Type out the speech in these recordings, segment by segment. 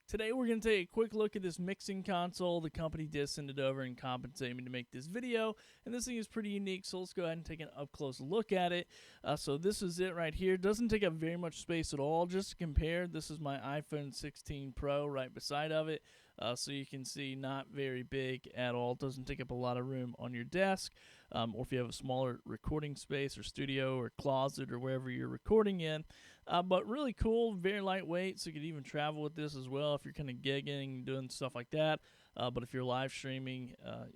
Today we're going to take a quick look at this mixing console. The company did send it over and compensate me to make this video, and this thing is pretty unique, so let's go ahead and take an up-close look at it. So this is it right here. It doesn't take up very much space at all. Just to compare, this is my iPhone 16 Pro right beside of it, so you can see not very big at all. It doesn't take up a lot of room on your desk, or if you have a smaller recording space or studio or closet or wherever you're recording in. But really cool, very lightweight, so you could even travel with this as well if you're kind of gigging, doing stuff like that. But if you're live streaming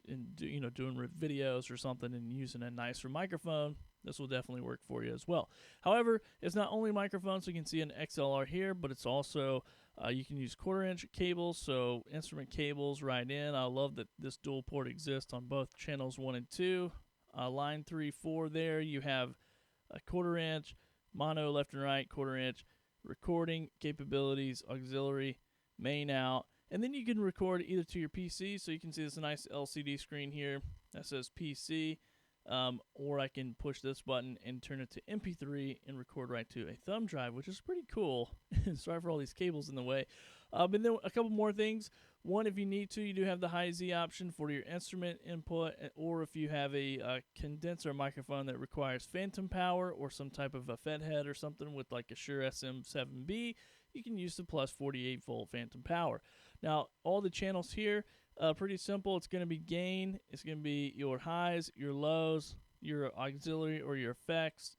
and doing videos or something and using a nicer microphone, this will definitely work for you as well. However, it's not only microphones, so you can see an XLR here, but it's also you can use 1/4-inch cables, so instrument cables right in. I love that this dual port exists on both channels 1 and 2. Line 3, 4 there, you have a 1/4-inch, mono left and right, 1/4-inch, recording capabilities, auxiliary, main out, and then you can record either to your PC, so you can see this nice LCD screen here that says PC, or I can push this button and turn it to MP3 and record right to a thumb drive, which is pretty cool. Sorry for all these cables in the way. But then a couple more things. One, if you need to, you do have the high Z option for your instrument input, or if you have a condenser microphone that requires phantom power or some type of a Fed head or something with like a Shure SM7B, you can use the plus 48 volt phantom power. Now, all the channels here, pretty simple. It's going to be gain, it's going to be your highs, your lows, your auxiliary or your effects,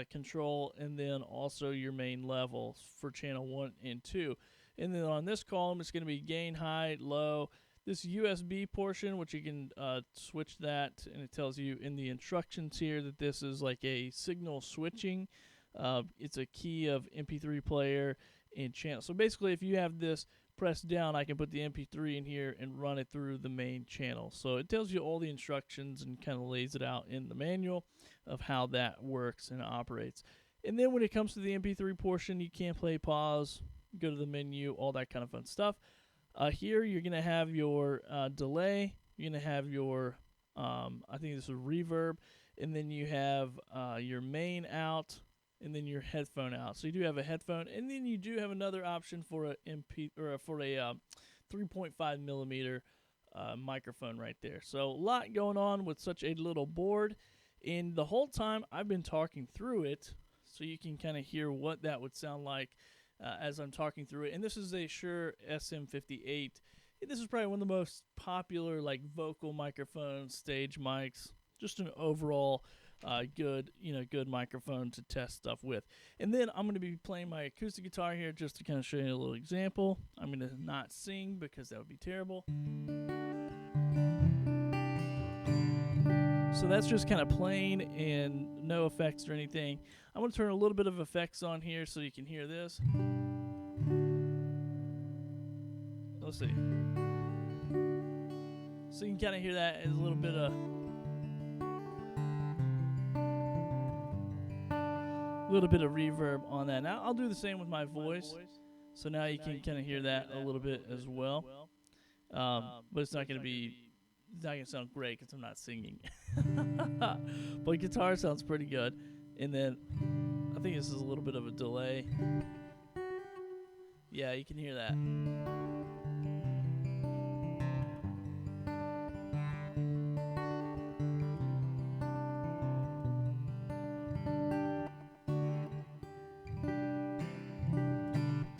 control, and then also your main levels for channel 1 and 2. And then on this column, it's going to be gain, high, low. This USB portion, which you can switch that, and it tells you in the instructions here that this is like a signal switching. It's a key of MP3 player and channel. So basically, if you have this pressed down, I can put the MP3 in here and run it through the main channel. So it tells you all the instructions and kind of lays it out in the manual of how that works and operates. And then when it comes to the MP3 portion, you can play pause, go to the menu, all that kind of fun stuff. Here you're going to have your delay, you're going to have your, I think this is reverb, and then you have your main out, and then your headphone out. So you do have a headphone, and then you do have another option for a 3.5 millimeter microphone right there. So a lot going on with such a little board, and the whole time I've been talking through it, so you can kind of hear what that would sound like as I'm talking through it. And this is a Shure SM58. This is probably one of the most popular like vocal microphones, stage mics, just an overall good microphone to test stuff with. And then I'm going to be playing my acoustic guitar here just to kind of show you a little example. I'm going to not sing because that would be terrible. So that's just kind of plain and no effects or anything. I'm going to turn a little bit of effects on here so you can hear this. Let's see. So you can kind of hear that as a little bit of reverb on that. Now I'll do the same with my voice. So now you can kind of hear that a little bit as well. But it's not going to sound great because I'm not singing. But guitar sounds pretty good. And then I think this is a little bit of a delay. Yeah, you can hear that.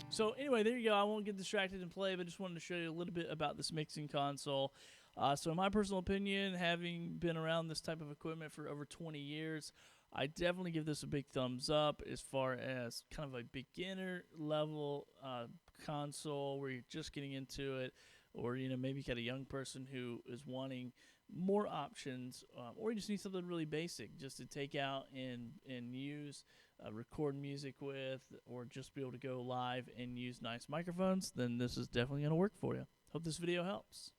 So anyway, there you go. I won't get distracted and play, but just wanted to show you a little bit about this mixing console. So in my personal opinion, having been around this type of equipment for over 20 years, I definitely give this a big thumbs up as far as kind of a beginner level console where you're just getting into it, or maybe you got a young person who is wanting more options, or you just need something really basic just to take out and use, record music with, or just be able to go live and use nice microphones. Then this is definitely going to work for you. Hope this video helps.